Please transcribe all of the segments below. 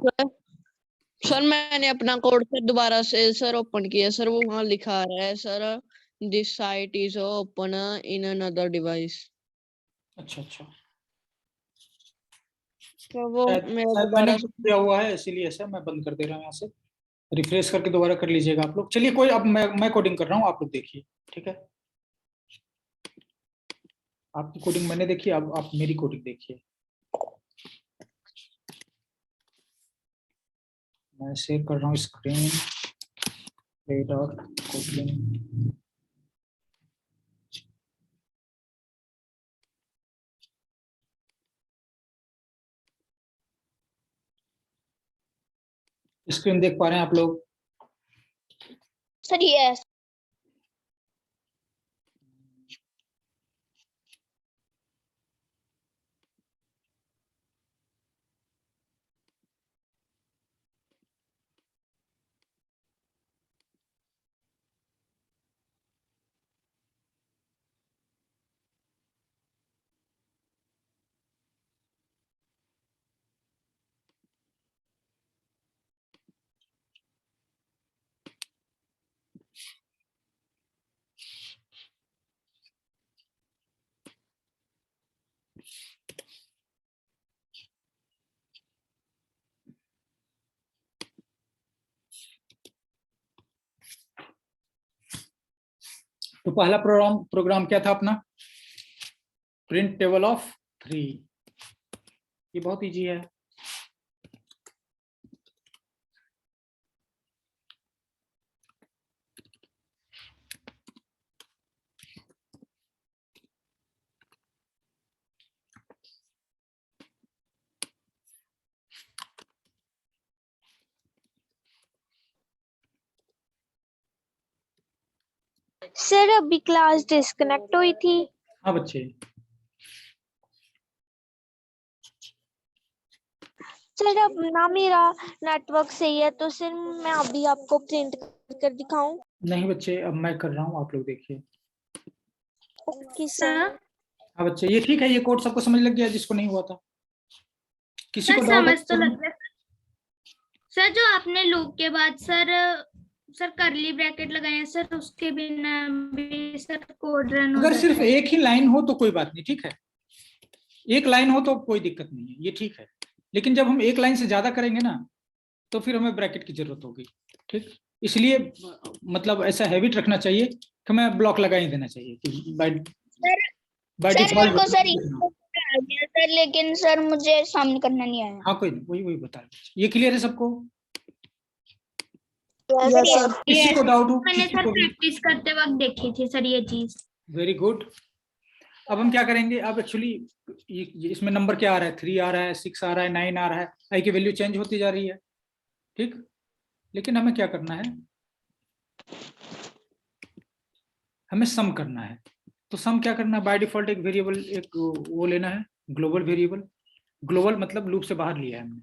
Sir मैंने अपना code sir दोबारा से सर ओपन किया सर, वो वहां लिखा आ रहा है sir, this site is open in another device. अच्छा अच्छा, तो वो मैं शायद मैंने दोबारा से किया हुआ है इसीलिए ऐसा। मैं बंद कर दे रहा हूँ यहाँ से, रिफ्रेश करके दोबारा कर लीजिएगा आप लोग। चलिए कोई, अब मैं कोडिंग कर रहा हूँ, आप लोग देखिए, ठीक है। आपकी कोडिंग मैंने देखी, अब आप मेरी कोडिंग देखिए। मैं शेयर कर रहा हूँ स्क्रीन, कोडिंग। स्क्रीन देख पा रहे हैं आप लोग? Sir yes. तो पहला प्रोग्राम क्या था अपना? Print table of 3। ये बहुत इजी है। सर अभी क्लास डिस्कनेक्ट हुई थी। हाँ बच्चे, सर अब ना मेरा नेटवर्क सही है, तो सर मैं अभी आपको प्रिंट कर दिखाऊं? नहीं बच्चे, अब मैं कर रहा हूँ, आप लोग देखिए। Okay sir. हाँ बच्चे, ये ठीक है, ये कोड सबको समझ लग गया जिसको नहीं हुआ था? किसी को सर डाउट? समझ तो लग रहा है सर। जो आपने लूप के बाद सर करली ब्रैकेट लगाए हैं सर, उसके बिना भी सर कोड रन हो अगर जाता सिर्फ है। एक ही लाइन हो तो कोई बात नहीं, ठीक है। एक लाइन हो तो कोई दिक्कत नहीं है, ये ठीक है। लेकिन जब हम एक लाइन से ज्यादा करेंगे ना, तो फिर हमें ब्रैकेट की जरूरत होगी, ठीक। इसलिए मतलब ऐसा हैबिट रखना चाहिए कि हमें ब्लॉक लगा ही देना चाहिए कि बाय सर मेरे को सर डिफॉल्ट। आ गया सर, लेकिन सर मुझे सामने करना नहीं आया। हाँ कोई नहीं, वही बता रहे। ये क्लियर है सबको? Yes sir. किसी को डाउट हो? मैंने किसी सर को भी? प्रैक्टिस करते वक्त देखी थी सर ये चीज। Very good. अब हम क्या करेंगे? अब एक्चुअली इसमें नंबर क्या आ रहा है? 3 आ रहा है, 6 आ रहा है, 9 आ रहा है। आई की वैल्यू चेंज होती जा रही है, ठीक। लेकिन हमें क्या करना है? हमें सम करना है। तो सम क्या करना है? बाय डिफॉल्ट एक वेरिएबल, एक वो लेना है, ग्लोबल वेरिएबल। ग्लोबल मतलब लूप से बाहर लिया है हमने,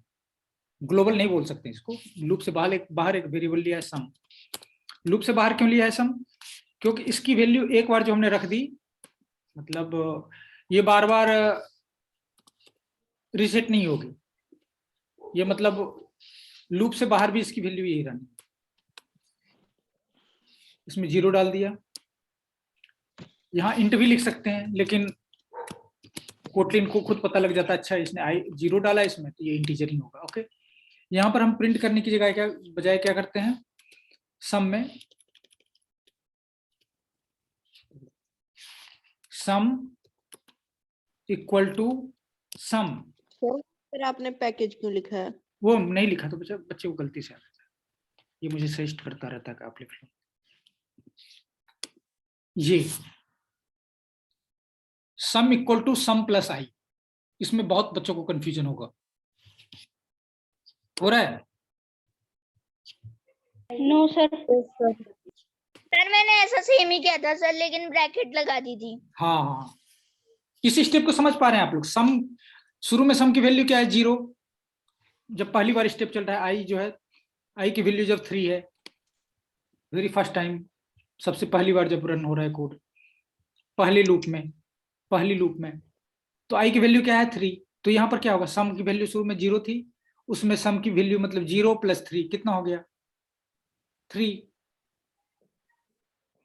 ग्लोबल नहीं बोल सकते इसको। लूप से बाहर एक वेरिएबल लिया है सम। लूप से बाहर क्यों लिया है सम? क्योंकि इसकी वैल्यू एक बार जो हमने रख दी, मतलब ये बार बार रीसेट नहीं होगी। ये मतलब लूप से बाहर भी इसकी वैल्यू यही रहनी। इसमें 0 डाल दिया। यहाँ इंट भी लिख सकते हैं, लेकिन कोटलिन को खुद पता लग जाता है, अच्छा इसने 0 डाला इसमें, तो ये इंटीजर ही होगा। ओके, यहाँ पर हम प्रिंट करने की जगह बजाय क्या करते हैं? सम में सम इक्वल टू सम। फिर आपने पैकेज क्यों लिखा है? वो नहीं लिखा तो बच्चे को गलती से आ जाता है। ये मुझे सजेस्ट करता रहता है कि आप लिख लो। ये sum equal to sum plus I, इसमें बहुत बच्चों को कंफ्यूजन होगा। हो रहा है? No sir. सर मैंने ऐसा सेम ही किया था सर, लेकिन ब्रैकेट लगा दी थी। हाँ हाँ, इस स्टेप को समझ पा रहे हैं आप लोग? सम, शुरू में सम की वैल्यू क्या है? 0। जब पहली बार स्टेप चल रहा है, आई जो है, आई की वैल्यू जब 3 है, वेरी फर्स्ट टाइम, सबसे पहली बार जब रन हो रहा है कोड, पहली लूप में, तो आई की वैल्यू क्या है? 3। तो यहाँ पर क्या होगा? सम की वैल्यू शुरू में 0 थी, उसमें सम की वैल्यू मतलब 0 + 3 कितना हो गया 3।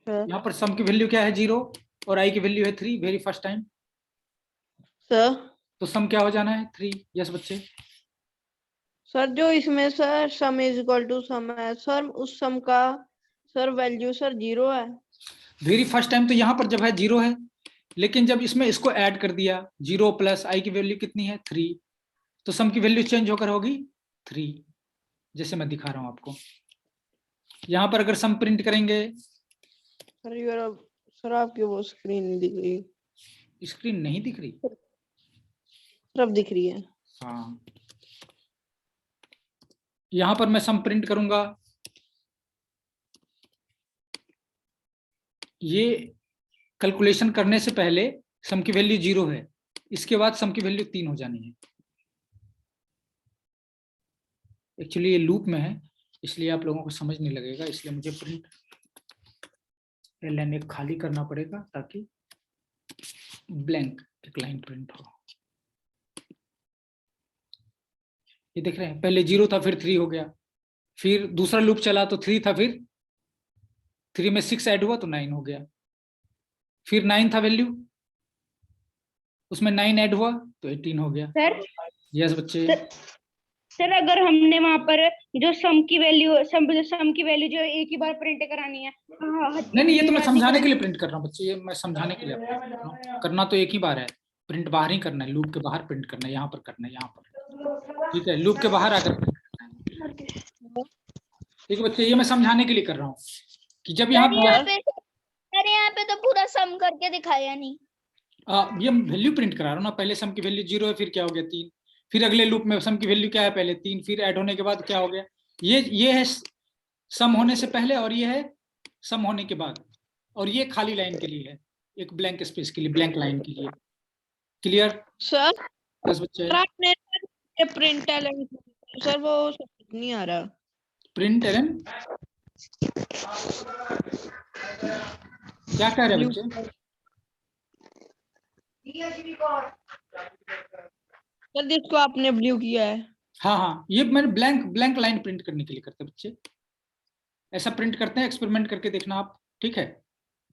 सर यहाँ पर सम की वैल्यू क्या है 0 और आई की वैल्यू है 3 वेरी फर्स्ट टाइम, सर तो सम क्या हो जाना है 3। यस बच्चे, सर जो इसमें sir sum is equal to sum है सर, उस सम का सर वैल्यू सर 0 है। वेरी फर्स्ट टाइम तो यहाँ पर जब है 0 है, लेकिन जब इसमें इसको ऐड कर दिया 0 + आई की वैल्यू कितनी है 3, तो सम की वैल्यू चेंज होकर होगी 3, जैसे मैं दिखा रहा हूं आपको। यहाँ पर अगर सम प्रिंट करेंगे, सर यार सर आपकी वो स्क्रीन नहीं दिख रही। स्क्रीन नहीं दिख रही, सर अब दिख रही है। हाँ यहाँ पर मैं सम प्रिंट करूंगा, ये कैलकुलेशन करने से पहले सम की वैल्यू 0 है, इसके बाद सम की वैल्यू 3 हो जानी है। एक्चुअली ये लूप में है इसलिए आप लोगों को समझ नहीं लगेगा, इसलिए मुझे प्रिंट ln एक खाली करना पड़ेगा ताकि ब्लैंक एक लाइन प्रिंट हो। ये देख रहे हैं, पहले 0 था फिर 3 हो गया, फिर दूसरा लूप चला तो 3 था, फिर 3 में 6 ऐड हुआ तो 9 हो गया, फिर 9 था वैल्यू, उसमें 9 ऐड हुआ तो 18 हो गया। सर यस बच्चे, सर अगर हमने वहां पर जो सम की वैल्यू जो एक ही बार प्रिंट करानी है। नहीं ये तो मैं समझाने के लिए प्रिंट कर रहा हूँ बच्चे, ये मैं समझाने के लिए print कर रहा हूँ। करना तो एक ही बार है, प्रिंट बाहर ही करना है, लूप के बाहर प्रिंट करना है, यहाँ पर करना है, यहाँ पर, ठीक है, लूप के बाहर आकर print करना है। ठीक है बच्चे, ये मैं समझाने के लिए कर रहा हूँ कि जब यहाँ पे तो पूरा सम करके दिखाया नहीं। ये वैल्यू प्रिंट करा रहा हूँ ना, पहले सम की वैल्यू 0 है, फिर क्या हो गया 3, फिर अगले लूप में सम की वैल्यू क्या है पहले 3, फिर ऐड होने के बाद क्या हो गया, ये है सम होने से पहले और ये है सम होने के बाद, और ये खाली लाइन के लिए है, एक ब्लैंक स्पेस के लिए, ब्लैंक लाइन के लिए। क्लियर सर बस बच्चे, सर आपने प्रिंट एलन सर वो समझ नहीं आ रहा। प्रिंट एलन क्या कह रहे हैं बच्चे? सर जिसको आपने ब्लू किया है। हाँ हाँ, ये मैंने ब्लैंक लाइन प्रिंट करने के लिए करते हैं बच्चे, ऐसा प्रिंट करते हैं, एक्सपेरिमेंट करके देखना आप, ठीक है।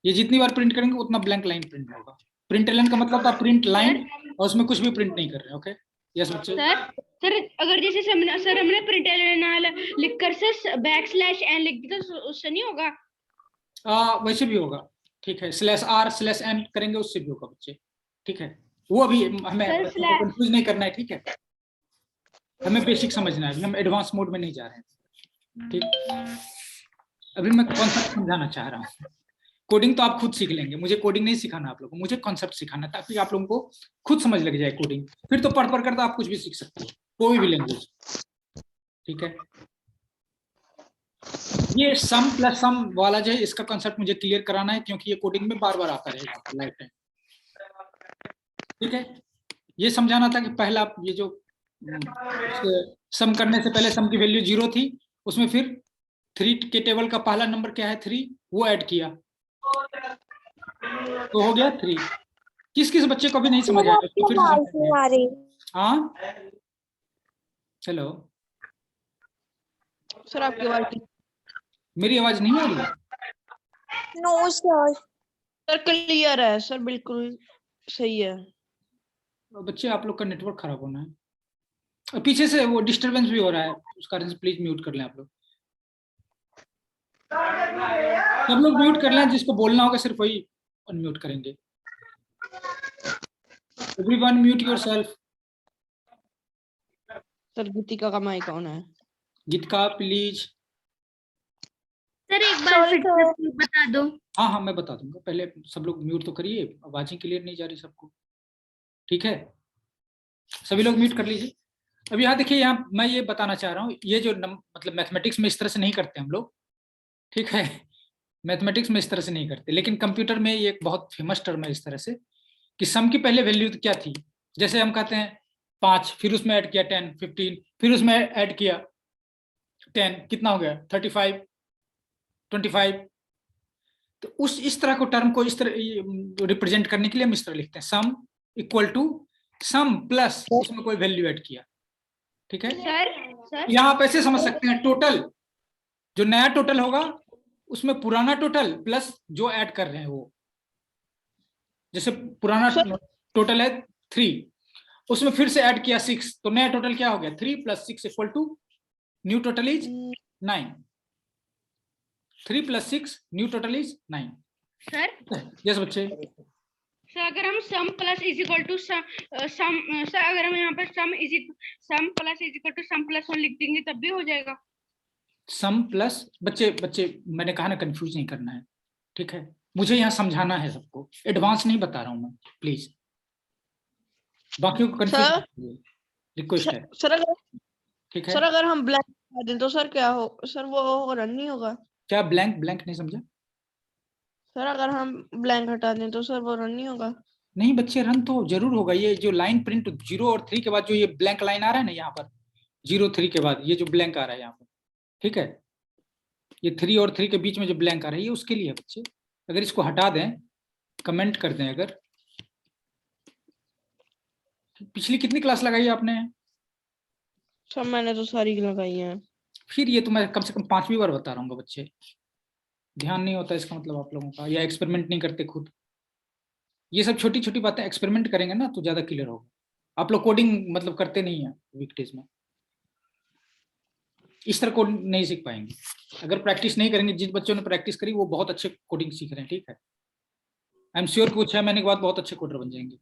ये जितनी बार प्रिंट करेंगे उतना ब्लैंक लाइन प्रिंट होगा। प्रिंट लाइन का मतलब था प्रिंट लाइन और उसमें कुछ भी प्रिंट नहीं कर रहे, ओके। यस बच्चे, सर अगर जैसे सर हमने प्रिंट लिखकर से /n लिख दिया तो उससे नहीं होगा? वैसे भी होगा, ठीक है, /r/n करेंगे उससे भी होगा बच्चे, ठीक है। वो अभी हमें कंफ्यूज नहीं करना है, ठीक है, हमें बेसिक समझना है, हम एडवांस मोड में नहीं जा रहे हैं, ठीक। अभी मैं कॉन्सेप्ट समझाना चाह रहा हूँ, कोडिंग तो आप खुद सीख लेंगे, मुझे कोडिंग नहीं सिखाना आप लोगों को, मुझे कॉन्सेप्ट सिखाना ताकि आप लोगों को खुद समझ लग जाए कोडिंग, फिर तो पढ़ कर तो आप कुछ भी सीख सकते हो, कोई भी लैंग्वेज, ठीक है। ये सम प्लस सम वाला जो है इसका कॉन्सेप्ट मुझे क्लियर कराना है, क्योंकि ये कोडिंग में बार बार आता रहेगा लाइफ टाइम, ठीक है। ये समझाना था कि पहला ये जो सम करने से पहले सम की वैल्यू 0 थी, उसमें फिर 3 के टेबल का पहला नंबर क्या है 3, वो ऐड किया तो हो गया 3। किस किस बच्चे को भी नहीं समझ आया तो फिर हाँ, हेलो सर आपकी आवाज मेरी आवाज नहीं आ रही है? No sir. सर क्लियर है सर, बिल्कुल सही है। बच्चे आप लोग का नेटवर्क खराब होना है, और पीछे से वो डिस्टरबेंस भी हो रहा है, उसका प्लीज म्यूट कर लें आप लोग, सब लोग म्यूट कर लें, जिसको बोलना होगा सिर्फ वही अनम्यूट करेंगे। Everyone mute yourself. सर गीतिका का माइक ऑन है। गीतिका प्लीज। सर एक बार फिर से बता दो। हाँ हाँ मैं बता दूंगा, पहले सब लोग म्यूट तो करिए, आवाज ही क्लियर नहीं जा रही सबको, ठीक है, सभी लोग म्यूट कर लीजिए। अब यहाँ देखिए, यहाँ मैं ये बताना चाह रहा हूँ, ये जो मतलब मैथमेटिक्स में इस तरह से नहीं करते हम लोग, ठीक है, मैथमेटिक्स में इस तरह से नहीं करते, लेकिन कंप्यूटर में ये एक बहुत फेमस टर्म है इस तरह से कि सम की पहले वैल्यू क्या थी, जैसे हम कहते हैं 5, फिर उसमें ऐड किया 10, 15, फिर उसमें ऐड किया 10, कितना हो गया 35, 25। तो उस इस तरह को टर्म को इस तरह रिप्रेजेंट करने के लिए हम इस तरह लिखते हैं, sum equal to sum plus उसमें कोई वैल्यू ऐड किया, ठीक है, सर यहाँ आप ऐसे समझ सकते हैं, टोटल जो नया टोटल होगा उसमें पुराना टोटल प्लस जो ऐड कर रहे हैं वो, जैसे पुराना टोटल है 3, उसमें फिर से ऐड किया 6, तो नया टोटल क्या हो गया, 3 + 6 = new total is 9। 3 + 6 new total is 9। Sir yes बच्चे, सर अगर हम sum plus is equal to sum sir अगर हम यहाँ पर sum plus is equal to sum plus 1 लिख देंगे तब भी हो जाएगा। सम प्लस, बच्चे मैंने कहा ना कंफ्यूज नहीं करना है, ठीक है, मुझे यहाँ समझाना है सबको, एडवांस नहीं बता रहा हूँ मैं, प्लीज बाकियों को कंफ्यूज रिक्वेस्ट है, सर अगर ठीक है। सर अगर हम ब्लैंक हटा दें तो सर क्या हो, सर वो रन नहीं होगा। क्या ब्लैंक नहीं समझा? सर अगर हम ब्लैंक हटा दें तो सर वो रन नहीं होगा। नहीं बच्चे, रन तो जरूर होगा। ये जो लाइन प्रिंट 0 और 3 के बाद जो ये ब्लैंक लाइन आ रहा है ना यहाँ पर, 0 3 के बाद ये जो ब्लैंक आ रहा है यहाँ पर, ठीक है, ये 3 और 3 के बीच में जो ब्लैंक आ रहा है ये उसके लिए है बच्चे। अगर इसको हटा दें, कमेंट कर दें, अगर पिछली कितनी क्लास लगाई आपने? सर मैंने तो सारी लगाई हैं। फिर ये तो मैं कम से कम 5वीं बार बता रहा हूँ बच्चे, ध्यान नहीं होता इसका मतलब आप लोगों का, या एक्सपेरिमेंट नहीं करते खुद। ये सब छोटी छोटी बातें एक्सपेरिमेंट करेंगे ना तो ज्यादा क्लियर होगा। आप लोग कोडिंग मतलब करते नहीं है वीकडेज में, इस तरह कोडिंग नहीं सीख पाएंगे अगर प्रैक्टिस नहीं करेंगे। जिन बच्चों ने प्रैक्टिस करी वो बहुत अच्छे कोडिंग सीख रहे हैं, ठीक है। आई एम श्योर कुछ 6 महीने के बाद बहुत अच्छे कोडर बन जाएंगे।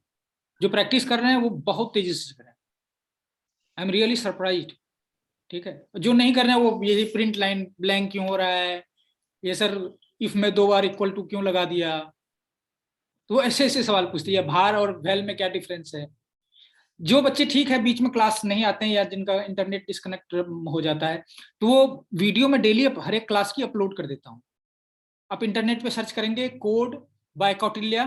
जो प्रैक्टिस कर रहे हैं वो बहुत तेजी से सीख रहे हैं, आई एम रियली सरप्राइज्ड, ठीक है। जो नहीं कर रहे हैं वो ये प्रिंट लाइन ब्लैंक क्यों हो रहा है, ये सर इफ में 2 बार इक्वल टू क्यों लगा दिया, तो वो ऐसे ऐसे सवाल पूछती है। भार और वेल में क्या डिफरेंस है। जो बच्चे ठीक है बीच में क्लास नहीं आते हैं या जिनका इंटरनेट डिस्कनेक्ट हो जाता है, तो वो वीडियो में डेली हर एक क्लास की अपलोड कर देता हूँ। आप इंटरनेट पे सर्च करेंगे कोड बाय कौटिल्य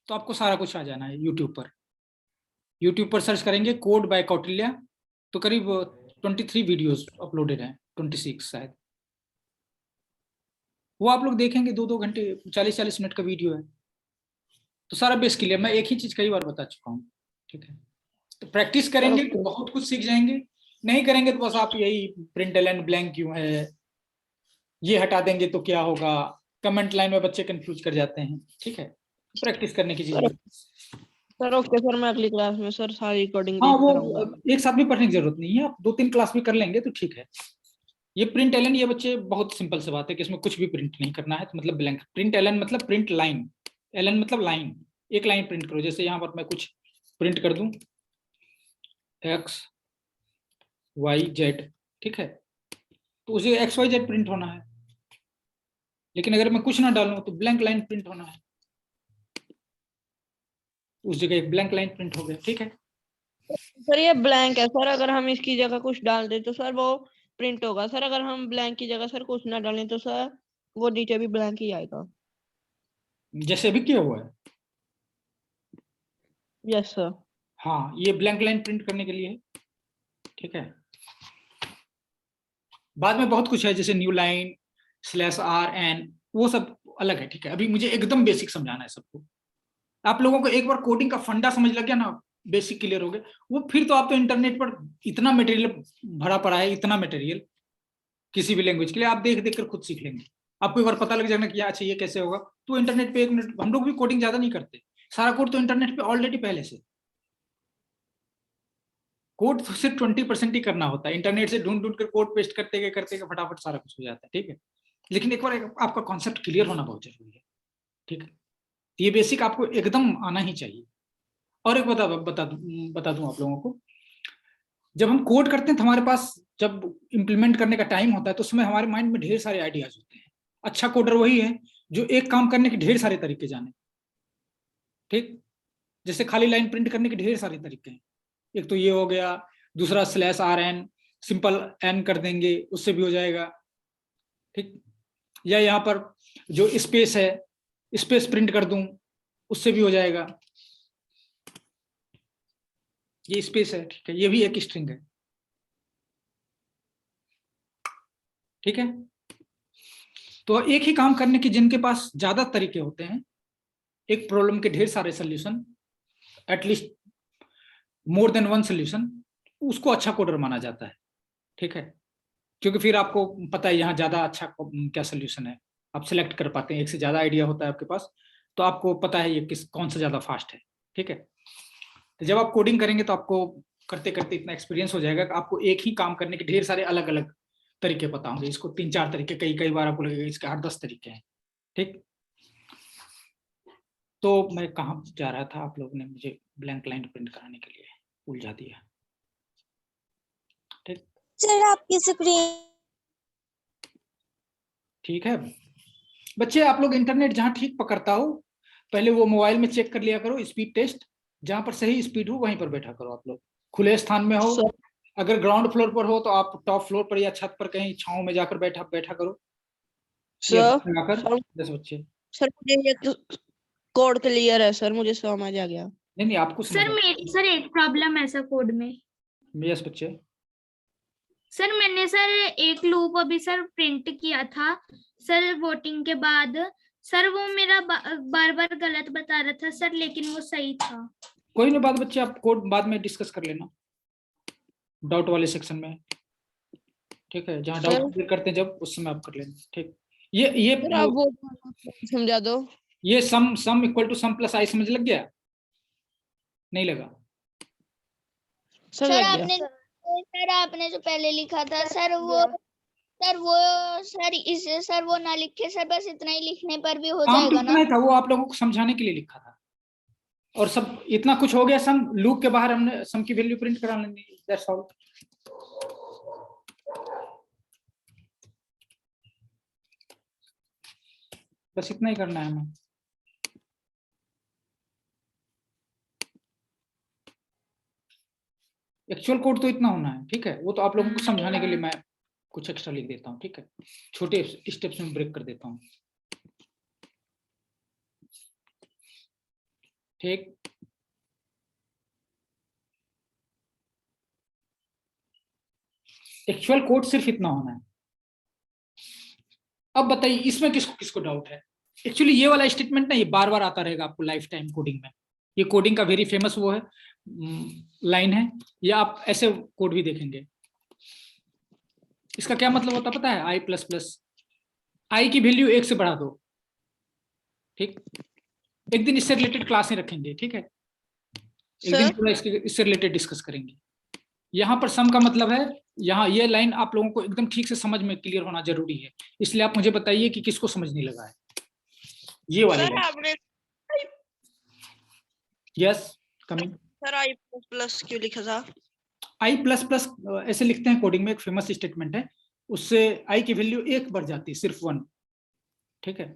तो आपको सारा कुछ आ जाना है। यूट्यूब पर सर्च करेंगे कोड बाय कौटिल्य तो करीब 23 वीडियोस अपलोडेड हैं, 26 शायद। वो आप लोग देखेंगे 2-2 घंटे 40-40 मिनट का वीडियो है, तो सारा बेस क्लियर। मैं एक ही चीज कई बार बता चुका हूँ, ठीक है। तो प्रैक्टिस करेंगे तो बहुत कुछ सीख जाएंगे, नहीं करेंगे तो बस आप यही प्रिंट एलन ब्लैंक क्यों है, ये हटा देंगे तो क्या होगा, कमेंट लाइन में बच्चे कंफ्यूज कर जाते हैं, ठीक है। प्रैक्टिस करने की चीज। सर ओके सर, मैं अगली क्लास में सर सारी रिकॉर्डिंग हाँ, देख वो कराऊंगा। एक साथ भी पढ़ने की जरूरत नहीं है, आप 2-3 क्लास भी कर लेंगे तो ठीक है। ये प्रिंट एलन, ये बच्चे बहुत सिंपल से बात है कि इसमें कुछ भी प्रिंट नहीं करना है, तो मतलब ब्लैंक। प्रिंट एलन मतलब प्रिंट लाइन, एलन मतलब लाइन, एक लाइन प्रिंट करो। जैसे यहाँ पर मैं कुछ प्रिंट कर दूं x y z, ठीक है, तो उसे x y z प्रिंट होना है। लेकिन अगर मैं कुछ ना डालूं तो ब्लैंक लाइन प्रिंट होना है, उस जगह एक ब्लैंक लाइन प्रिंट हो गया, ठीक है। सर ये ब्लैंक है सर, अगर हम इसकी जगह कुछ डाल दें तो सर वो प्रिंट होगा। सर अगर हम ब्लैंक की जगह सर कुछ ना डालें तो सर वो नीचे भी ब्लैंक ही आएगा। जैसे अभी क्या हुआ है, यस सर। हाँ, ये ब्लैंक लाइन प्रिंट करने के लिए है, ठीक है। बाद में बहुत कुछ है जैसे न्यू लाइन /rn, वो सब अलग है, ठीक है। अभी मुझे एकदम बेसिक समझाना है सबको। आप लोगों को एक बार कोडिंग का फंडा समझ लग गया ना, बेसिक क्लियर हो गया, वो फिर तो आप तो इंटरनेट पर इतना मटेरियल भरा पड़ा है, इतना मटेरियल किसी भी लैंग्वेज के लिए, आप देख देख कर खुद सीख लेंगे। आपको एक बार पता लग जाएगा कि अच्छा ये कैसे होगा, तो इंटरनेट पे 1 मिनट, हम लोग भी कोडिंग ज्यादा नहीं करते, सारा कोड तो इंटरनेट पे ऑलरेडी पहले से। कोड तो सिर्फ 20% ही करना होता है, इंटरनेट से ढूंढ ढूंढ कर कोड पेस्ट करते गए फटाफट सारा कुछ हो जाता है, ठीक है। लेकिन एक बार आपका कॉन्सेप्ट क्लियर होना बहुत जरूरी है, ठीक है। ये बेसिक आपको एकदम आना ही चाहिए। और एक बता दूं आप लोगों को, जब हम कोड करते हैं तो हमारे पास जब इम्प्लीमेंट करने का टाइम होता है तो उसमें हमारे माइंड में ढेर सारे आइडियाज होते हैं। अच्छा कोडर वही है जो एक काम करने के ढेर सारे तरीके जाने, ठीक। जैसे खाली लाइन प्रिंट करने के ढेर सारे तरीके हैं, एक तो ये हो गया, दूसरा /rn, सिंपल n कर देंगे उससे भी हो जाएगा, ठीक। या यहाँ पर जो स्पेस है, स्पेस प्रिंट कर दूं उससे भी हो जाएगा, ये स्पेस है, ठीक है, ये भी एक स्ट्रिंग है, ठीक है। तो एक ही काम करने की जिनके पास ज्यादा तरीके होते हैं, एक प्रॉब्लम के ढेर सारे solution, at least more than 1 solution, उसको अच्छा कोडर माना जाता है, ठीक है, क्योंकि फिर आपको पता है यहाँ ज्यादा अच्छा क्या सोल्यूशन है, आप सिलेक्ट कर पाते हैं, एक से ज्यादा आइडिया होता है आपके पास, तो आपको पता है ये कौन सा ज्यादा फास्ट है, ठीक है। तो जब आप कोडिंग करेंगे तो आपको करते करते इतना एक्सपीरियंस हो जाएगा कि आपको एक ही काम करने के ढेर सारे अलग अलग तरीके पता होंगे, इसको 3-4 तरीके, कई बार आपको लगेगा इसके 8-10 तरीके हैं, ठीक। तो मैं कहाँ जा रहा था, आप लोगों ने मुझे ब्लैंक लाइन प्रिंट कराने के लिए उलझा दिया, ठीक। सर आपकी स्क्रीन ठीक है बच्चे, आप लोग इंटरनेट जहां ठीक पकड़ता हो पहले वो मोबाइल में चेक कर लिया करो, स्पीड टेस्ट, जहां पर सही स्पीड हो वहीं पर बैठा करो। आप लोग खुले स्थान में हो, सर अगर ग्राउंड फ्लोर पर हो तो आप टॉप फ्लोर पर या छत पर कहीं छांव में जाकर बैठा करो, सर लगाकर सर 10 बच्चे। सर मुझे ये कोड क्लियर है सर, मुझे समझ आ गया। नहीं आपको समझ सर एक प्रॉब्लम है सर कोड में। यस बच्चे। सर मैंने सर एक लूप अभी सर प्रिंट किया था सर वोटिंग के बाद, सर वो मेरा बार बार गलत बता रहा था सर, लेकिन वो सही था। कोई नहीं बात बच्चे, आप कोड बाद में डिस्कस कर लेना डाउट वाले सेक्शन में, ठीक है, जहाँ सर डाउट क्लियर करते हैं जब, उस समय आप कर लेना, ठीक। ये सर आप वो समझा दो। ये sum equal to sum plus I समझ लग गया? नहीं लगा? सर सर लग गया। आपने जो पहले लिखा था सर इसे सर वो ना लिखे सर, बस इतना ही लिखने पर भी हो काम तो जाएगा इतना ना? ही था, वो आप लोगों को समझाने के लिए लिखा था, और सब इतना कुछ हो गया। सम लूप के बाहर हमने सम की वैल्यू प्रिंट करा लेंगे, दैट्स ऑल। बस इतना ही करना है हमें। एक्चुअल कोड तो इतना होना है, ठीक है, वो तो आप लोगों को समझाने के लिए मैं कुछ एक्स्ट्रा लिख देता हूँ, ठीक है, छोटे स्टेप्स में ब्रेक कर देता हूँ, ठीक। एक्चुअल कोड सिर्फ इतना होना है। अब बताइए इसमें किसको किसको डाउट है? एक्चुअली ये वाला स्टेटमेंट ना ये बार बार आता रहेगा आपको लाइफ टाइम कोडिंग में, ये कोडिंग का वेरी फेमस वो है लाइन है, या आप ऐसे कोड भी देखेंगे। इसका क्या मतलब होता पता है? आई प्लस प्लस, आई की वैल्यू 1 से बढ़ा दो, ठीक। एक दिन इससे रिलेटेड क्लासें रखेंगे, ठीक है, एक दिन पूरा इससे रिलेटेड डिस्कस करेंगे। यहाँ पर सम का मतलब है, यहाँ ये लाइन आप लोगों को एकदम ठीक से समझ में क्लियर होना जरूरी है, इसलिए आप मुझे बताइए कि किसको समझ नहीं लगा है ये वाली सर आपने yes coming. Sir I plus क्यों लिखा था? आई प्लस प्लस ऐसे लिखते हैं कोडिंग में, एक फेमस स्टेटमेंट है, उससे आई की वैल्यू 1 बढ़ जाती है, सिर्फ 1, ठीक है।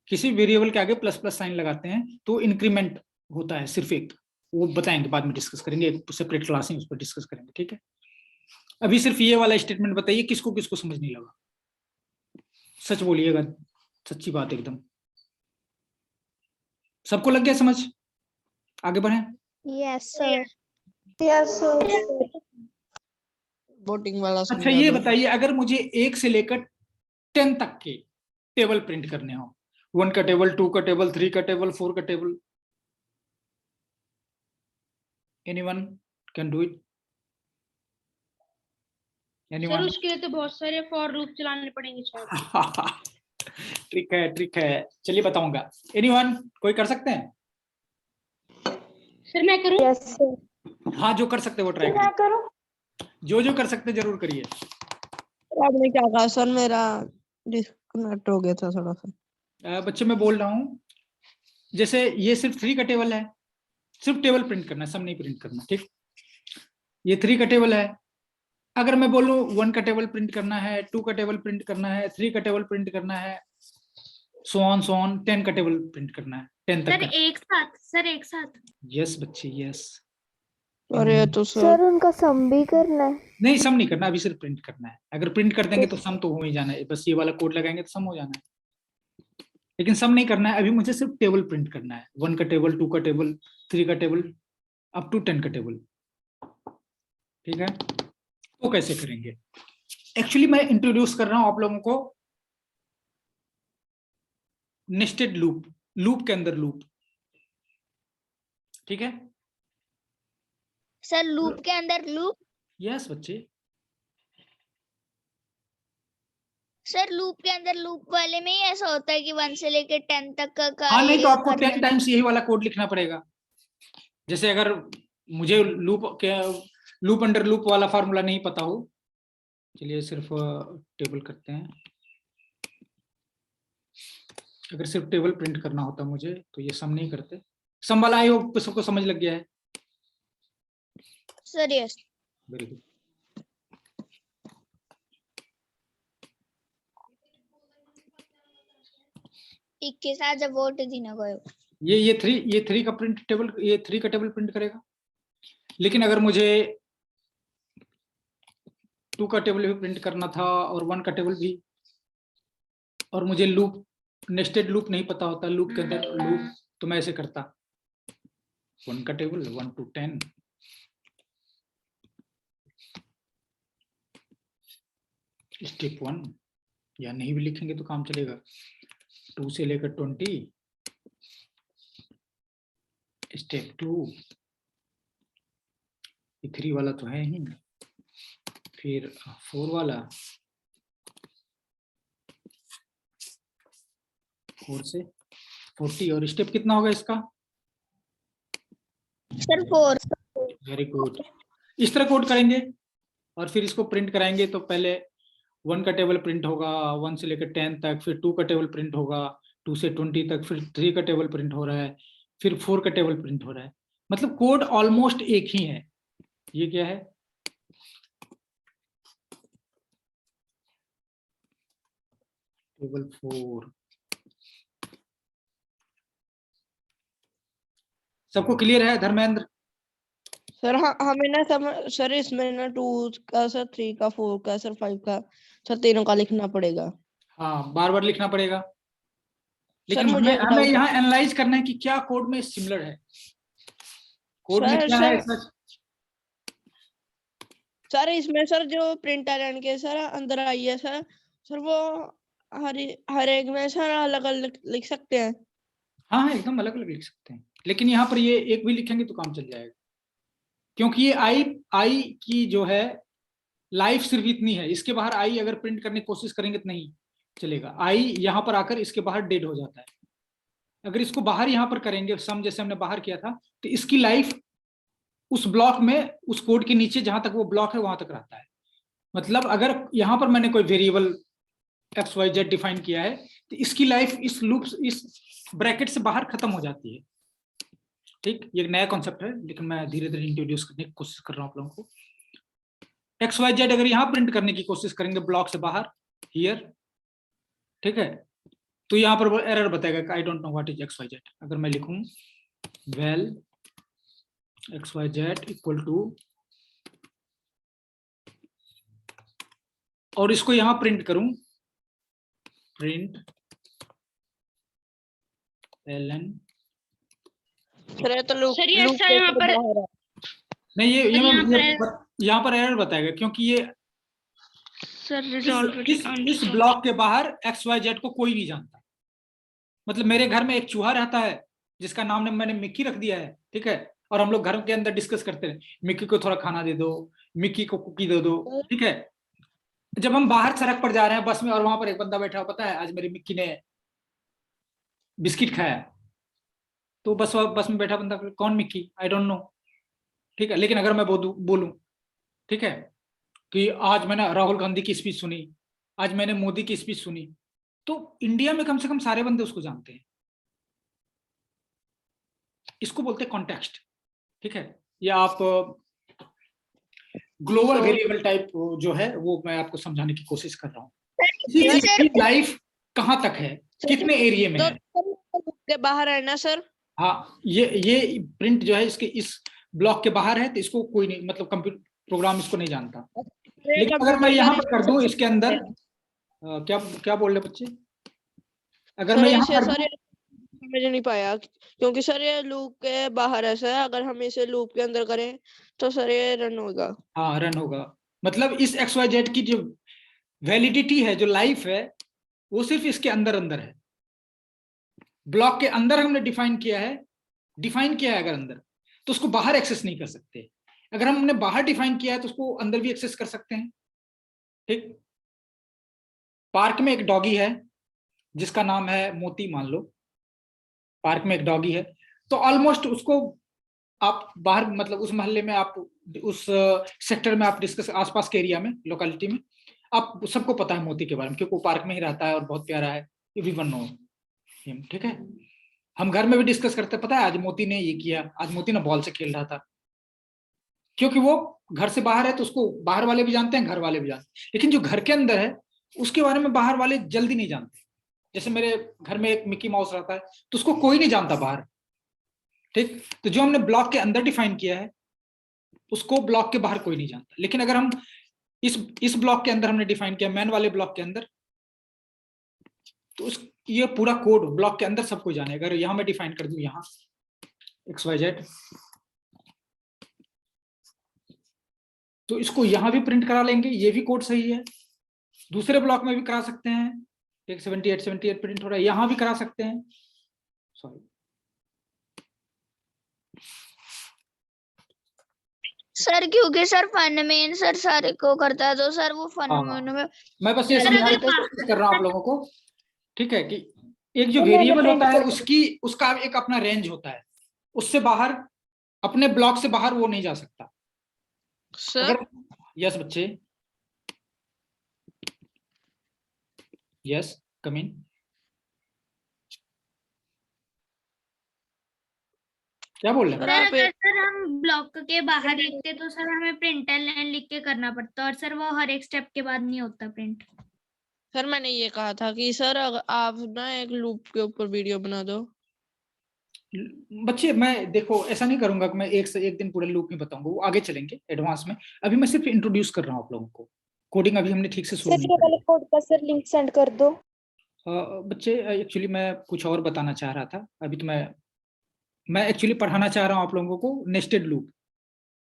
किसी वेरिएबल के आगे प्लस प्लस साइन लगाते हैं तो इंक्रीमेंट होता है सिर्फ 1, वो बताएंगे बाद में, डिस्कस करेंगे, एक सेपरेट क्लास है उस पर डिस्कस करेंगे, ठीक है। अभी सिर्फ ये वाला स्टेटमेंट बताइए किसको किसको समझ नहीं लगा, सच बोलिएगा, सच्ची बात एकदम। सबको लग गया समझ? आगे बढ़े। Yes sir. Yes sir. Voting वाला अच्छा समझा ये दो। बताइए, अगर मुझे 1 से लेकर 10 तक के टेबल प्रिंट करने हो, 1 का टेबल, 2 का टेबल, 3 का टेबल, 4 का table, anyone can do it? Sir उसके लिए तो बहुत सारे फॉर लूप चलाने पड़ेंगे शायद। ट्रिक है, चलिए बताऊंगा। एनीवन कोई कर सकते हैं? सर मैं करूं? Yes sir. हाँ जो कर सकते हैं वो ट्राई करिए, करूं? जो कर सकते हैं जरूर करिए। आपने क्या कहा सर? मेरा डिस्कनेक्ट हो गया था थोड़ा सा। बच्चे मैं बोल रहा हूँ, जैसे ये सिर्फ 3 का टेबल है, सिर्फ टेबल प्रिंट करना है, सब नहीं प्रिंट करना, ठीक। ये 3 का टेबल है, अगर मैं बोलूं 1 का टेबल प्रिंट करना है, 2 का टेबल प्रिंट करना है, 3 का टेबल प्रिंट करना है, सो ऑन 10 का टेबल प्रिंट करना है, 10 तक का। सर एक साथ। यस बच्चे यस। अरे तो सर उनका सम भी करना है? नहीं सम नहीं करना, अभी सिर्फ प्रिंट करना है, अगर प्रिंट कर देंगे तो सम तो हो ही जाना है, बस ये वाला कोड लगाएंगे तो सम हो जाना है, लेकिन सम नहीं करना है, अभी मुझे सिर्फ टेबल प्रिंट करना है, 1 का टेबल, 2 का टेबल, 3 का टेबल, अप टू 10 का टेबल, ठीक है। तो कैसे करेंगे? एक्चुअली मैं इंट्रोड्यूस कर रहा हूं आप लोगों को नेस्टेड लूप, लूप के अंदर लूप, ठीक है। सर लूप के अंदर लूप। यस बच्चे, सर लूप के अंदर लूप वाले में ही ऐसा होता है कि 1 से लेकर 10 तक का हाँ नहीं तो आपको करना 10 टाइम्स यही वाला कोड लिखना पड़ेगा। जैसे अगर मुझे लूप अंडर लूप वाला फार्मूला नहीं पता हो, चलिए सिर्फ टेबल करते हैं। अगर सिर्फ टेबल प्रिंट करना होता मुझे तो ये सम नहीं करते। सम वाला आई होप सबको समझ लग गया है। Sir yes. Very good. के साथ जब वोट दिन गयो ये थ्री का प्रिंट टेबल, ये 3 का टेबल प्रिंट करेगा। लेकिन अगर मुझे 2 का टेबल भी प्रिंट करना था और 1 का टेबल भी, और मुझे लूप नेस्टेड लूप नहीं पता होता, लूप के अंदर लूप, तो मैं ऐसे करता 1 का टेबल 1 to 10, स्टेप 1, या नहीं भी लिखेंगे तो काम चलेगा, 2 से लेकर 20, स्टेप 2, 3 वाला तो है ही, फिर 4 वाला, 4 से 40, और स्टेप कितना होगा इसका? सर 4। Very good. इस तरह कोड करेंगे और फिर इसको प्रिंट कराएंगे। तो पहले 1 का टेबल प्रिंट होगा 1 से लेकर 10 तक, फिर 2 का टेबल प्रिंट होगा 2 से 20 तक, फिर 3 का टेबल प्रिंट हो रहा है, फिर 4 का टेबल प्रिंट हो रहा है। मतलब कोड ऑलमोस्ट एक ही है। ये क्या है? टेबल 4। सबको क्लियर है धर्मेंद्र? सर हाँ हमें ना सर इसमें ना 2 का सर 3 का 4 का सर 5 का सर तीनों का लिखना पड़ेगा। हाँ बार बार लिखना पड़ेगा। लेकिन मुझे एक हमें doubt यहाँ एनालाइज करना है कि क्या कोड में सिमिलर है, कोड में क्या है ऐसा। सर इसमें सर जो प्रिंट एरर के सर अंदर आई है सर वो हर एक में सर अलग अलग लिख सकते हैं। हाँ हाँ एकदम अलग अलग लिख सकते हैं, लेकिन यहाँ पर ये एक भी लिखेंगे तो काम चल जाएगा, क्योंकि ये आई की जो है लाइफ सिर्फ इतनी है। इसके बाहर आई अगर प्रिंट करने की कोशिश करेंगे तो नहीं चलेगा। आई यहाँ पर आकर इसके बाहर डेड हो जाता है। अगर इसको बाहर यहाँ पर करेंगे सम जैसे हमने बाहर किया था, तो इसकी लाइफ उस ब्लॉक में, उस कोड के नीचे जहां तक वो ब्लॉक है वहां तक रहता है। मतलब अगर यहाँ पर मैंने कोई वेरिएबल XYZ डिफाइन किया है तो इसकी लाइफ इस लूप, इस ब्रैकेट से बाहर खत्म हो जाती है। ठीक, ये एक नया कॉन्सेप्ट है लेकिन मैं धीरे धीरे इंट्रोड्यूस करने की कोशिश कर रहा हूँ आप लोगों को। XYZ अगर यहाँ प्रिंट करने की कोशिश करेंगे ब्लॉक से बाहर, हियर, ठीक है, तो यहाँ पर वो एरर बताएगा I don't know what is XYZ। अगर मैं लिखूं वेल XYZ इक्वल टू, और इसको यहाँ प्रिंट करूं प्रिंट ln, सर तो लूप सर ये सर यहाँ पर नहीं ये यहाँ यहाँ पर एरर बताएगा क्योंकि ये सर इस ब्लॉक के बाहर XYZ को कोई नहीं जानता। मतलब मेरे घर में एक चूहा रहता है जिसका नाम मैंने मिक्की रख दिया है, ठीक है, और हम लोग घर के अंदर डिस्कस करते हैं मिक्की को थोड़ा खाना दे दो, मिक्की को कुकी दे दो, ठीक है। जब हम बाहर सड़क पर जा रहे हैं बस में और वहां पर एक बंदा बैठा हुआ, पता है आज मेरी मिक्की ने बिस्किट खाया, तो बस में बैठा बंदा कौन मिक्की, आई डोंट नो, ठीक है। लेकिन अगर मैं बोलूं ठीक है कि आज मैंने राहुल गांधी की स्पीच सुनी, आज मैंने मोदी की स्पीच सुनी, तो इंडिया में कम से कम सारे बंदे उसको जानते हैं। इसको बोलते हैं कॉन्टेक्स्ट, ठीक है। या आप ग्लोबल वेरिएबल टाइप जो है वो मैं आपको समझाने की कोशिश कर रहा हूँ। लाइफ कहाँ तक है, कितने एरिया में है, के बाहर है ना सर। हाँ ये प्रिंट जो है इसके इस ब्लॉक के बाहर है तो इसको कोई नहीं, मतलब कंप्यूटर प्रोग्राम इसको नहीं जानता। लेकिन अगर मैं यहाँ पर कर दूं इसके अंदर क्या क्या बोल रहे बच्चे, अगर मैं यहाँ कर दूं, समझ नहीं पाया क्योंकि सर ये लूप के बाहर है सर, अगर हम इसे लूप के अंदर करें तो सर ये रन होगा। हाँ रन होगा, मतलब इस XYZ की जो वैलिडिटी है, जो लाइफ है, वो सिर्फ इसके अंदर अंदर है। ब्लॉक के अंदर हमने डिफाइन किया है अगर अंदर, तो उसको बाहर एक्सेस नहीं कर सकते। अगर हमने बाहर डिफाइन किया है तो उसको अंदर भी एक्सेस कर सकते हैं। ठीक, पार्क में एक डॉगी है जिसका नाम है मोती, मान लो पार्क में एक डॉगी है, तो ऑलमोस्ट उसको आप बाहर मतलब उस मोहल्ले में, आप उस सेक्टर में आप डिस्कस, आसपास के एरिया में, लोकेलिटी में, आप सबको पता है मोती के बारे में, क्योंकि वो पार्क में ही रहता है और बहुत प्यारा है, एवरीवन नो हिम। ठीक है, हम घर में भी डिस्कस करते हैं, पता है आज मोती ने ये किया, आज मोती ने बॉल से खेल रहा था, क्योंकि वो घर से बाहर है तो उसको बाहर वाले भी जानते हैं, घर वाले भी जानते हैं। लेकिन जो घर के अंदर है उसके बारे में बाहर वाले जल्दी नहीं जानते। जैसे मेरे घर में एक मिकी माउस रहता है तो उसको कोई नहीं जानता बाहर। ठीक, तो जो हमने ब्लॉक के अंदर डिफाइन किया है उसको ब्लॉक के बाहर कोई नहीं जानता। लेकिन अगर हम इस ब्लॉक के अंदर हमने डिफाइन किया, मैन वाले ब्लॉक के अंदर, तो उस ये पूरा कोड ब्लॉक के अंदर सबको जाने। अगर यहां मैं डिफाइन कर दूं, यहां XYZ, तो इसको यहां भी प्रिंट करा लेंगे, ये भी कोड सही है। दूसरे ब्लॉक में भी करा सकते हैं, एक 78 प्रिंट हो रहा है, यहां भी करा सकते हैं। सॉरी सर, क्योंकि सर फन सर सारे को करता है, तो सर वो फन में मैं बस ये सर, समझाने अगर की कोशिश कर रहा हूं आप लोगों को। ठीक है, कि एक जो वेरिएबल होता है उसका एक अपना रेंज होता है, उससे बाहर, अपने ब्लॉक से बाहर वो नहीं जा सकता। सर अगर यस बच्चे, यस कम इन। क्या बोल रहे हैं? सर सर आप अगर सर हम ब्लॉक के बाहर लिखते तो सर हमें प्रिंटर लाइन लिख के करना पड़ता, और सर वो हर एक स्टेप के बाद नहीं होता प्रिंट। सर मैंने ये कहा था कि सर अगर आप ना एक लूप के ऊपर वीडियो बना दो। बच्चे मैं देखो ऐसा नहीं करूंगा कि मैं एक से एक दिन पूरे लूप में बताऊंगा, वो आगे चलेंगे एडवांस में। अभी मैं सिर्फ इंट्रोड्यूस कर रहा हूँ आप लोगों को, कोडिंग अभी हमने ठीक से शुरू नहीं करी। कोड का सर लिंक सेंड कर दो। बच्चे एक्चुअली मैं कुछ और बताना चाह रहा था अभी, तो मैं एक्चुअली पढ़ाना चाह रहा हूँ आप लोगों को नेस्टेड लूप।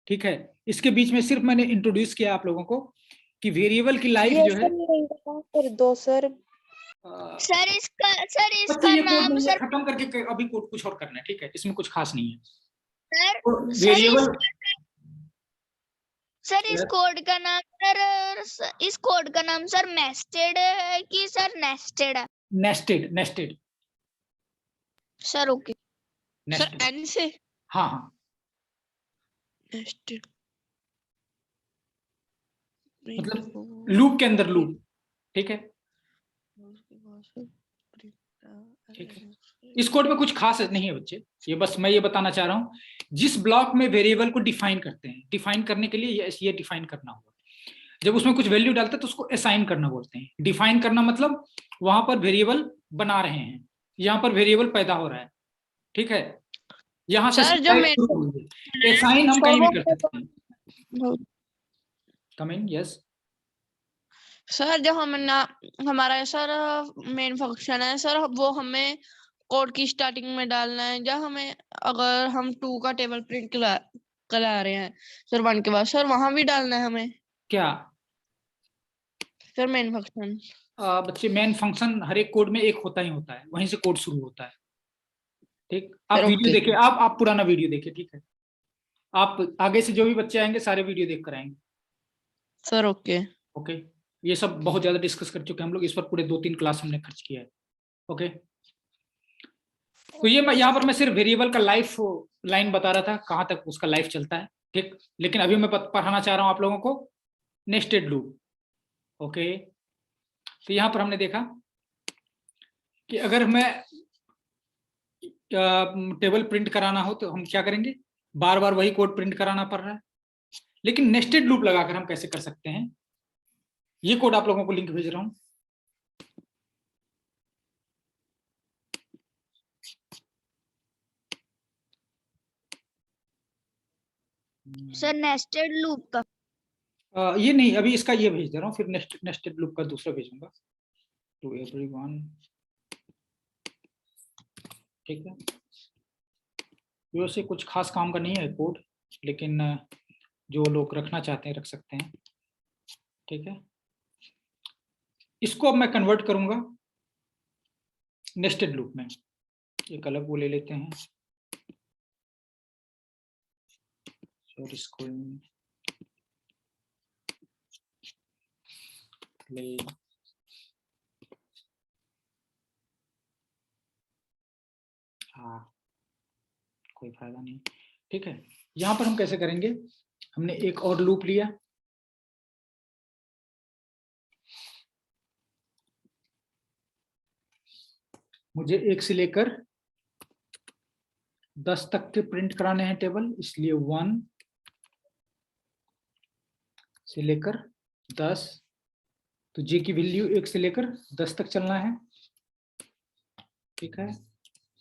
ठीक है, इसके बीच में सिर्फ मैंने इंट्रोड्यूस किया आप लोगों को कि वेरिएबल की लाइफ जो है। कर दो सर। सर बच्चे इसका ये कोड नाम नहीं है, सर खत्म करके अभी कोड कुछ और करना है। ठीक है, इसमें कुछ खास नहीं है। सर सर वेरिएबल, सर इस कोड का नाम इस कोड का नाम सर नेस्टेड है कि सर नेस्टेड है? Nested sir okay. Sir nested. एन से हाँ हाँ, नेस्टेड मतलब लूप के अंदर लूप। ठीक है, ठीक है, इस कोड में कुछ खास नहीं है बच्चे, ये बस मैं ये बताना चाह रहा हूँ। जिस ब्लॉक में वेरिएबल को डिफाइन करते हैं, डिफाइन करने के लिए ये डिफाइन करना होगा। जब उसमें कुछ वैल्यू डालते हैं तो उसको असाइन करना बोलते हैं। डिफाइन करना मतलब वहां पर वेरिएबल बना रहे हैं, यहाँ पर वेरिएबल पैदा हो रहा है। ठीक है, यहाँ से सर जो मैं असाइन हम कहीं भी कर सकते हैं। कम इन, यस। सर जो हमारा सर मेन फंक्शन है सर, वो हमें कोड की स्टार्टिंग में डालना है। जब हमें अगर हम 2 का टेबल प्रिंट करा रहे हैं सर 1 के बाद, सर वहां भी डालना है हमें क्या सर मेन फंक्शन? बच्चे मेन फंक्शन हर एक कोड में एक होता ही होता है, वहीं से कोड शुरू होता है। ठीक, आप सर वीडियो ओके देखिए, आप पुराना वीडियो देखिए। ठीक है, आप आगे से जो भी बच्चे आएंगे सारे वीडियो देख कर आएंगे। सर ओके ओके, ये सब बहुत ज्यादा डिस्कस कर चुके हैं हम लोग, इस पर पूरे 2-3 क्लास हमने खर्च किया है। ओके, तो ये यहाँ पर मैं सिर्फ वेरिएबल का लाइफ लाइन बता रहा था, कहाँ तक उसका लाइफ चलता है। ठीक, लेकिन अभी मैं पढ़ाना चाह रहा हूँ आप लोगों को नेस्टेड लूप। ओके, तो यहाँ पर हमने देखा कि अगर मैं टेबल प्रिंट कराना हो तो हम क्या करेंगे, बार बार वही कोड प्रिंट कराना पड़ रहा है। लेकिन नेस्टेड लूप लगाकर हम कैसे कर सकते हैं, ये कोड आप लोगों को लिंक भेज रहा हूं। सर नेस्टेड लूप का ये नहीं, अभी इसका ये भेज दे रहा हूँ, फिर नेस्टेड लूप का दूसरा भेजूंगा टू एवरीवन। ठीक है, वैसे कुछ खास काम का नहीं है कोड, लेकिन जो लोग रखना चाहते हैं रख सकते हैं। ठीक है, इसको अब मैं कन्वर्ट करूंगा नेस्टेड लूप में। एक अलग वो ले लेते हैं, So it is going play. हाँ, कोई फायदा नहीं। ठीक है, यहाँ पर हम कैसे करेंगे, हमने एक और लूप लिया, मुझे 1 से लेकर 10 तक के प्रिंट कराने हैं टेबल, इसलिए 1 से लेकर 10, तो जे की वैल्यू 1 से लेकर 10 तक चलना है। ठीक है,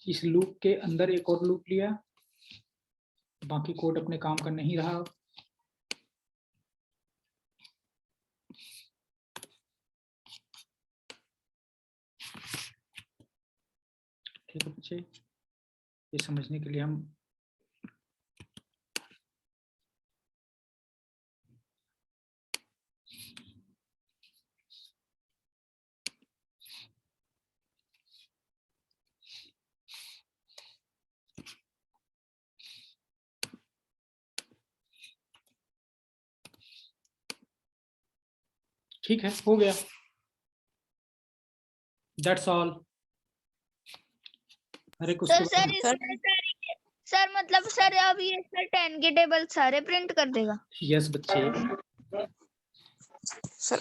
इस लूप के अंदर एक और लूप लिया, बाकी कोड अपने काम का नहीं रहा। ठीक है बच्चे, ये समझने के लिए हम ठीक है, हो गया, दैट्स ऑल। अरे कुछ सर सर मतलब सर अब ये सर 10 के टेबल सारे प्रिंट कर देगा? यस बच्चे। सर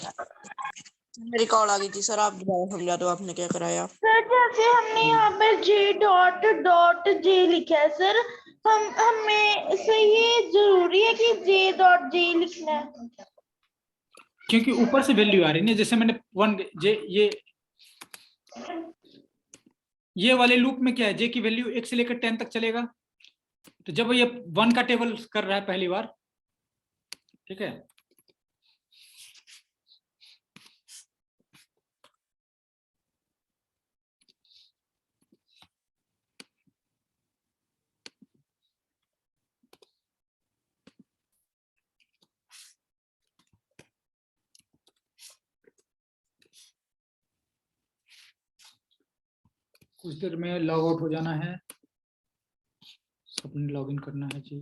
मेरी कॉल आ गई थी सर, आप दोबारा समझा दो आपने क्या कराया। सर जैसे हमने यहाँ पर J.J लिखा है सर, हमें से ये जरूरी है कि J.J लिखना है? क्योंकि ऊपर से वैल्यू आ रही है, जैसे मैंने 1 जे ये वाले लूप में क्या है, जे की वैल्यू 1 से लेकर 10 तक चलेगा, तो जब ये 1 का टेबल कर रहा है पहली बार, ठीक है, कुछ देर में लॉग आउट हो जाना है, सबने लॉग इन करना है जी।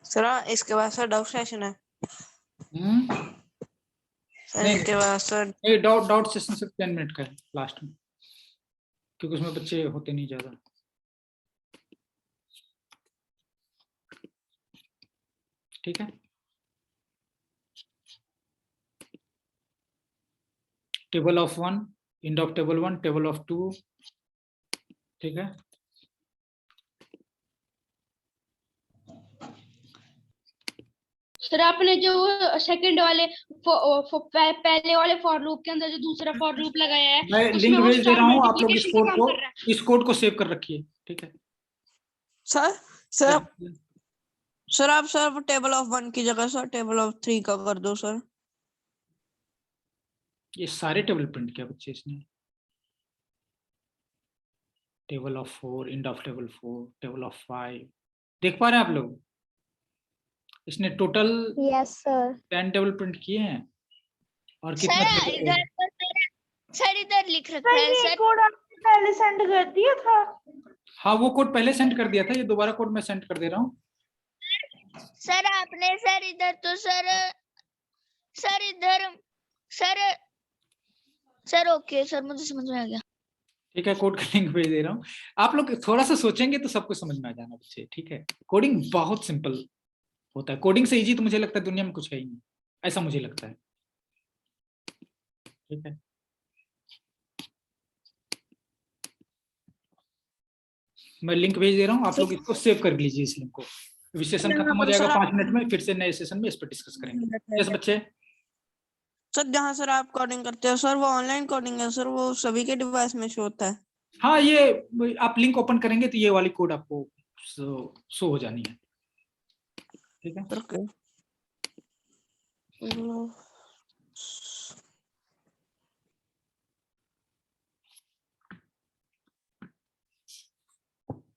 सर इसके बाद सर डाउट सेशन है सर, नहीं, इसके बाद सर ये डाउट सेशन सिर्फ 10 मिनट का है लास्ट में, क्योंकि उसमें बच्चे होते नहीं ज्यादा। ठीक है, table of 1, end of table 1, table of 2, ठीक है, सर आपने जो सेकंड वाले पहले वाले फॉर लूप के अंदर जो दूसरा फॉर लूप लगाया है, मैं उसमें लिंक वो भेज दे स्टार रहा हूँ, आप लोग मल्टीप्लिकेशन का काम कर रहा है। इस कोड को सेव कर रखिए। ठीक है सर आप सर टेबल ऑफ 1 की जगह सर टेबल ऑफ 3 का कर दो सर। ये सारे टेबल प्रिंट किया बच्चे इसने, table of 4, end of table 4, table of 5, देख पा रहे हैं आप लोग, इसने total yes sir. 10 table print किए हैं। और कितना सर इधर सर इधर लिख रखा है ये सर। कोड आपने पहले सेंड कर दिया था? हाँ, वो कोड पहले सेंड कर दिया था, ये दोबारा कोड मैं सेंड कर दे रहा हूँ। सर आपने सर इधर तो सर इधर सर ओके सर, मुझे समझ में आ गया। ठीक है, कोड का लिंक भेज दे रहा हूँ, आप लोग थोड़ा सा सोचेंगे तो सब कुछ समझ में आ जाना बच्चे। ठीक है, कोडिंग बहुत सिंपल होता है, कोडिंग से इजी तो मुझे लगता है दुनिया में कुछ है ही नहीं, ऐसा मुझे लगता है। ठीक है, मैं लिंक भेज दे रहा हूँ, आप लोग इसको सेव कर लीजिए इस लिंक को। सेशन खत्म हो जाएगा 5 मिनट में, फिर से नए सेशन में इस पर डिस्कस करेंगे। यस बच्चे। सर जहाँ सर आप कोडिंग करते हो सर वो ऑनलाइन कोडिंग है सर, वो सभी के डिवाइस में शो होता है? हाँ, ये आप लिंक ओपन करेंगे तो ये वाली कोड आपको शो हो जानी है। ठीक है, ओके।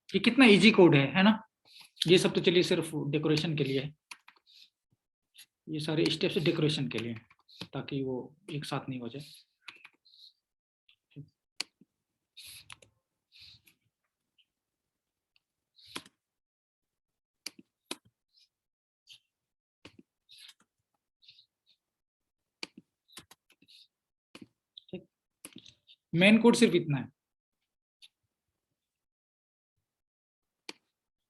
ये कितना इजी कोड है ना। ये सब तो चलिए सिर्फ डेकोरेशन के लिए है। ये सारे स्टेप्स डेकोरेशन के लिए, ताकि वो एक साथ नहीं हो जाए। मेन कोड सिर्फ इतना है,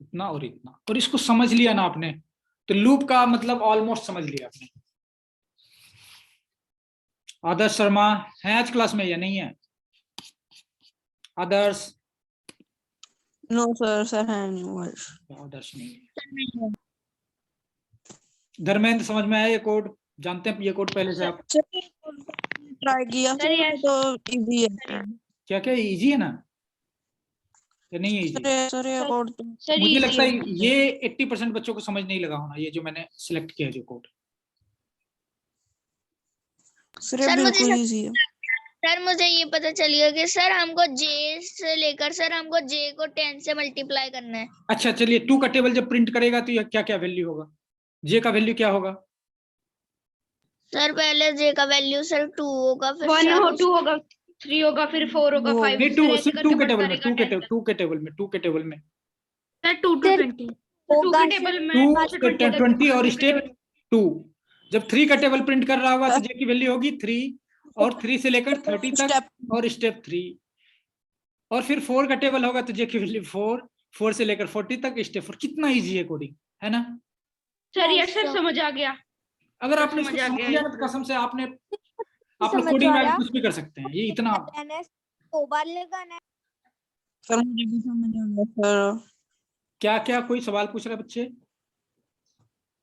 इतना और इतना, और इसको समझ लिया ना आपने तो लूप का मतलब ऑलमोस्ट समझ लिया आपने। आदर्श शर्मा है आज क्लास में या नहीं है? आदर्श? नो सर है नहीं। आदर्श नहीं है। धर्मेंद्र समझ में आया ये कोड? जानते हैं ये कोड पहले से आप? ट्राई किया सर ये तो इजी है। क्या क्या इजी है ना या नहीं है इजी? सर ये कोड सर मुझे easy लगता है है। ये 80% बच्चों को समझ नहीं लगा होना, ये जो मैंने सिलेक्ट किया है जो कोड। सर ये सर, मुझे बिल्कुल इजी है। सर मुझे ये पता चल गया कि सर हमको जे से लेकर सर हमको जे को 10 से मल्टीप्लाई करना है। अच्छा चलिए, 2 का टेबल जब प्रिंट करेगा तो ये क्या क्या वैल्यू होगा? जे का वैल्यू क्या होगा? सर पहले जे का वैल्यू सर 2 होगा, फिर 1 सर हो, 2 होगा, 3 होगा, फिर 4 होगा, 5 नहीं, सर 2 ऐसे सिर्फ करके 2 के बढ़ता टेबल में, रहेगा 10 तक। 2 के टेबल में, 2 के टेबल में सर 2 to सर 20 2 होगा के टेबल में 2 2 से 20 तक 20 और 2 के स्टेप टेबल। 2। जब 3 का टेबल प्रिंट कर रहा होगा तो जे की वैल्यू होगी 3, और 3 से लेकर 30 तक, और स्टेप 3। और फिर 4 का टेबल होगा तो जे की वैल्यू 4 से लेकर 40 तक, स्टेप 4। कितना इजी है कोडिंग, है ना? सर ये Yes, सर sir. समझ आ गया। अगर आपने समझ इसको आ समझ गया लिया ये ना तो कसम से आप लोग समझ कोडिंग आ में रहा? कुछ भी कर सकते हैं, ये इतना। लगाना है, 2 बार लगाना है। सर मुझे भी समझ आ गया सर। क्या क्या कोई सवाल पूछ रहे बच्चे?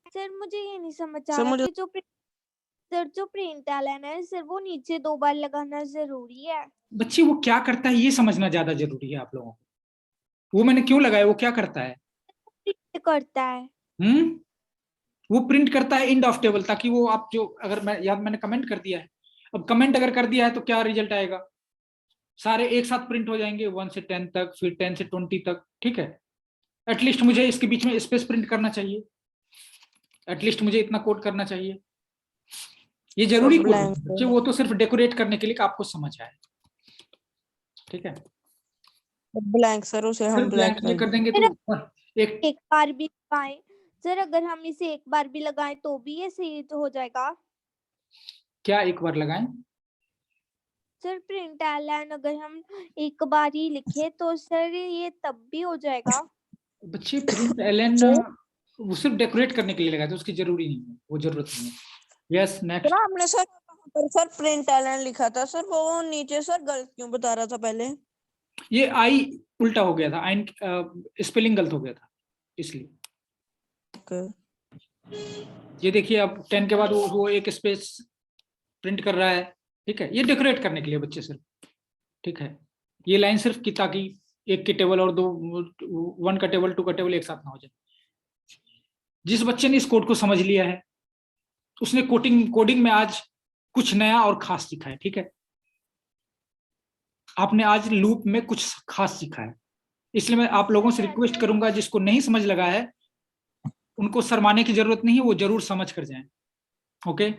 सर मुझे ये नहीं समझ आ सर रहा मुझे कि जो प्रिंट लेना है सर वो नीचे 2 बार लगाना जरूरी है। बच्चे वो क्या करता है ये समझना ज्यादा जरूरी है आप लोगों को। वो मैंने क्यों लगाया, वो क्या करता है? प्रिंट करता है। वो प्रिंट करता है एंड ऑफ टेबल, ताकि वो आप जो, अगर मैंने कमेंट कर दिया है, अब कमेंट अगर कर दिया है तो क्या रिजल्ट आएगा? सारे एक साथ प्रिंट हो जाएंगे 1 से 10 तक, फिर 10 से 20 तक, ठीक है? एटलीस्ट मुझे इसके बीच में स्पेस प्रिंट करना चाहिए, एटलीस्ट मुझे इतना कोड करना चाहिए। ये जरूरी कोड है बच्चे, वो तो सिर्फ डेकोरेट करने के लिए कि आपको समझ आए, ठीक है? ब्लैंक सर, उसे हम ब्लैंक ब्लैंक कर देंगे तो एक बार भी लगाएं सर, अगर हम इसे एक बार भी लगाएं तो भी ये सही तो हो जाएगा। क्या एक बार लगाएं? सर प्रिंट लाइन अगर हम एक बार ही लिखे तो सर ये तब भी हो जाएगा। बच्चे प्रिंट एलन वो सिर्फ डेकोरेट करने के लिए लगाया था, उसकी जरूरी नहीं है, वो जरूरत नहीं है। Yes next. हमने सर पर सर प्रिंट एलन लिखा था सर, वो नीचे सर गलत क्यों बता रहा था पहले? ये आई उल्टा हो गया था, आई स्पेलिंग गलत हो गया था इसलिए। ये देखिए अब 10 के बाद वो एक स्पेस प्रिंट कर रहा है, ठीक है? ये डेकोरेट करने के लिए बच्चे सिर्फ, ठीक है? ये लाइन सिर्फ की ताकि एक के टेबल और 1 का टेबल 2 का टेबल एक साथ ना हो जाए। जिस बच्चे ने इस कोड को समझ लिया है उसने कोडिंग में आज कुछ नया और खास सीखा है, ठीक है? आपने आज लूप में कुछ खास सीखा है, इसलिए मैं आप लोगों से रिक्वेस्ट करूंगा जिसको नहीं समझ लगा है उनको शर्माने की जरूरत नहीं है, वो जरूर समझ कर जाएं। ओके?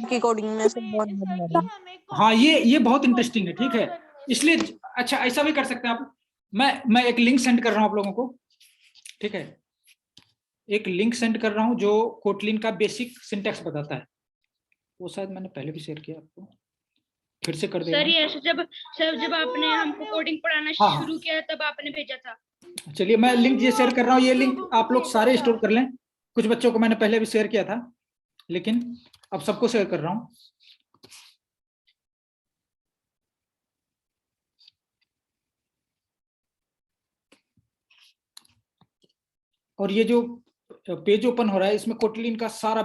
की कोडिंग में सर बहुत बढ़िया है। हाँ ये बहुत इंटरेस्टिंग है, ठीक है? इसलिए अच्छा ऐसा भी कर सकते हैं आप, मैं एक लिंक सेंड कर रहा हूं आप लोगों को, ठीक है? एक लिंक सेंड कर रहा हूं जो कोटलिन का बेसिक सिंटैक्स बताता है। वो शायद मैंने पहले भी शेयर किया आपको, फिर से कर देगा। सर ये जब आपने हमको कोडिंग पढ़ाना हाँ। शुरू किया तब आपने भेजा था। चलिए मैं लिंक ये शेयर कर रहा हूँ, ये लिंक आप लोग सारे स्टोर कर लें। कुछ बच्चों को मैंने पहले भी शेयर किया था लेकिन अब सबको शेयर कर रहा हूँ। और ये जो पेज ओपन हो रहा है इसमें कोटलिन का सारा